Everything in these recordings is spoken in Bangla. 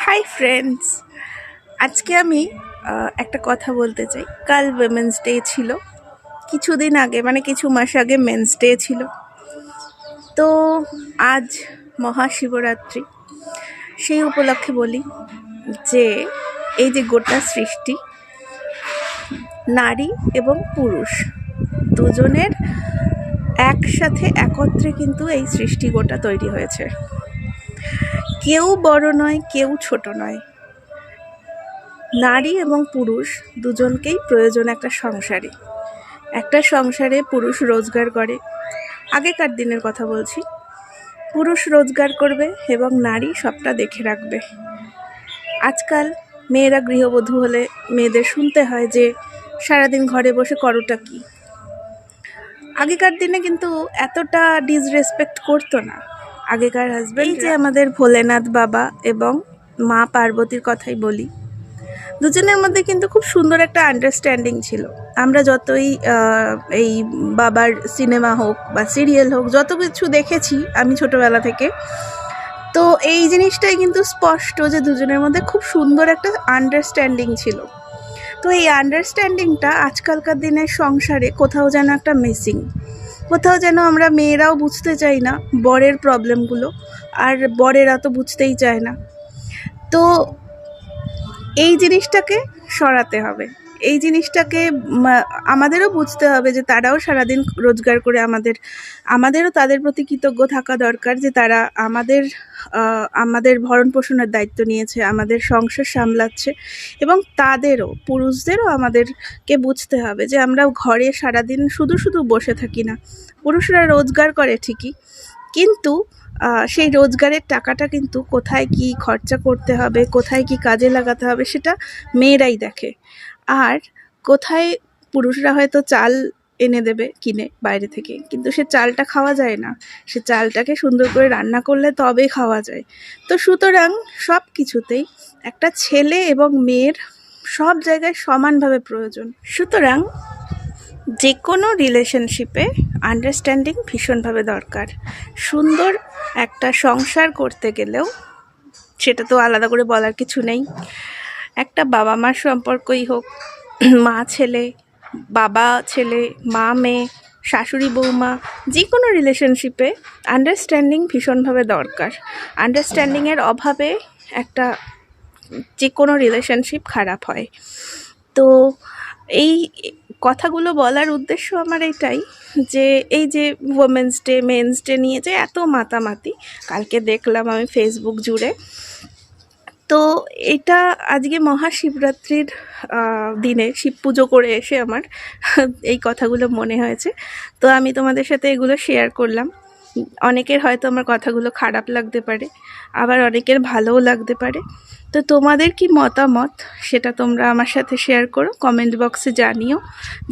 হাই ফ্রেন্ডস, আজকে আমি একটা কথা বলতে চাই। কাল উইমেন্স ডে ছিল, কিছুদিন আগে মানে কিছু মাস আগে মেন্স ডে ছিল। তো আজ মহাশিবরাত্রি, সেই উপলক্ষে বলি যে এই যে গোটা সৃষ্টি, নারী এবং পুরুষ দুজনের একসাথে একত্রে কিন্তু এই সৃষ্টি গোটা তৈরি হয়েছে। কেউ বড় নয়, কেউ ছোট নয়। নারী এবং পুরুষ দুজনকেই প্রয়োজন একটা সংসারে পুরুষ রোজগার করে। আগেকার দিনের কথা বলছি, পুরুষ রোজগার করবে এবং নারী সবটা দেখে রাখবে। আজকাল মেয়েরা গৃহবধূ হলে মেয়েদের শুনতে হয় যে সারাদিন ঘরে বসে করোটা কি। আগেকার দিনে কিন্তু এতটা ডিসরেসপেক্ট করতো না। আগেকার হাজব্যান্ড, এই যে আমাদের ভোলেনাথ বাবা এবং মা পার্বতীর কথাই বলি, দুজনের মধ্যে কিন্তু খুব সুন্দর একটা আন্ডারস্ট্যান্ডিং ছিল। আমরা যতই এই বাবার সিনেমা হোক বা সিরিয়াল হোক, যত কিছু দেখেছি আমি ছোটোবেলা থেকে, তো এই জিনিসটাই কিন্তু স্পষ্ট যে দুজনের মধ্যে খুব সুন্দর একটা আন্ডারস্ট্যান্ডিং ছিল। তো এই আন্ডারস্ট্যান্ডিংটা আজকালকার দিনের সংসারে কোথাও যেন একটা মিসিং। কোথাও যেন আমরা মেয়েরাও বুঝতে চাই না বরের প্রবলেমগুলো, আর বরেরা তো বুঝতেই চায় না। তো এই জিনিসটাকে সরাতে হবে। এই জিনিসটাকে আমাদেরও বুঝতে হবে যে তারাও সারাদিন রোজগার করে আমাদেরও তাদের প্রতি কৃতজ্ঞ থাকা দরকার যে তারা আমাদের ভরণ পোষণের দায়িত্ব নিয়েছে, আমাদের সংসার সামলাচ্ছে। এবং পুরুষদেরও আমাদেরকে বুঝতে হবে যে আমরা ঘরে সারাদিন শুধু বসে থাকি না। পুরুষরা রোজগার করে ঠিকই, কিন্তু সেই রোজগারের টাকাটা কিন্তু কোথায় কি খরচা করতে হবে, কোথায় কি কাজে লাগাতে হবে, সেটা মেয়েরাই দেখে। আর কোথায় পুরুষরা হয়তো চাল এনে দেবে কিনে বাইরে থেকে, কিন্তু সে চালটা খাওয়া যায় না। সে চালটাকে সুন্দর করে রান্না করলে তবে খাওয়া যায়। তো সুতরাং সব কিছুতেই একটা ছেলে এবং মেয়ের সব জায়গায় সমানভাবে প্রয়োজন। সুতরাং যে কোনো রিলেশনশিপে আন্ডারস্ট্যান্ডিং ভীষণভাবে দরকার। সুন্দর একটা সংসার করতে গেলেও, সেটা তো আলাদা করে বলার কিছু নেই, একটা বাবা মার সম্পর্কই হোক, মা ছেলে, বাবা ছেলে, মা মেয়ে, শাশুড়ি বৌমা, যে কোনো রিলেশনশিপে আন্ডারস্ট্যান্ডিং ভীষণভাবে দরকার। আন্ডারস্ট্যান্ডিংয়ের অভাবে যে কোনো রিলেশনশিপ খারাপ হয়। তো এই কথাগুলো বলার উদ্দেশ্য আমার এটাই যে এই যে উইমেন্স ডে, মেন্স ডে নিয়ে যে এত মাতামাতি কালকে দেখলাম আমি ফেসবুক জুড়ে, তো এটা আজকে মহাশিবরাত্রির দিনে শিব পুজো করে এসে আমার এই কথাগুলো মনে হয়েছে। তো আমি তোমাদের সাথে এগুলো শেয়ার করলাম। অনেকের হয়তো আমার কথাগুলো খারাপ লাগতে পারে, আবার অনেকের ভালোও লাগতে পারে। তো তোমাদের কি মতামত সেটা তোমরা আমার সাথে শেয়ার করো, কমেন্ট বক্সে জানিও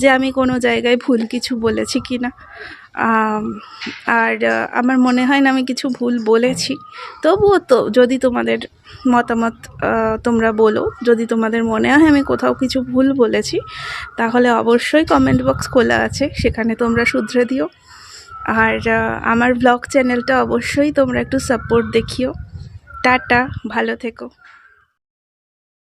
যে আমি কোনো জায়গায় ভুল কিছু বলেছি কি না। আর আমার মনে হয় না আমি কিছু ভুল বলেছি। তবুও তো যদি তোমাদের মতামত তোমরা বলো, যদি তোমাদের মনে হয় আমি কোথাও কিছু ভুল বলেছি, তাহলে অবশ্যই কমেন্ট বক্স খোলা আছে, সেখানে তোমরা শুধরে দিও। আর আমার ব্লগ চ্যানেলটা অবশ্যই তোমরা একটু সাপোর্ট দেখিও। টাটা, ভালো থেকো।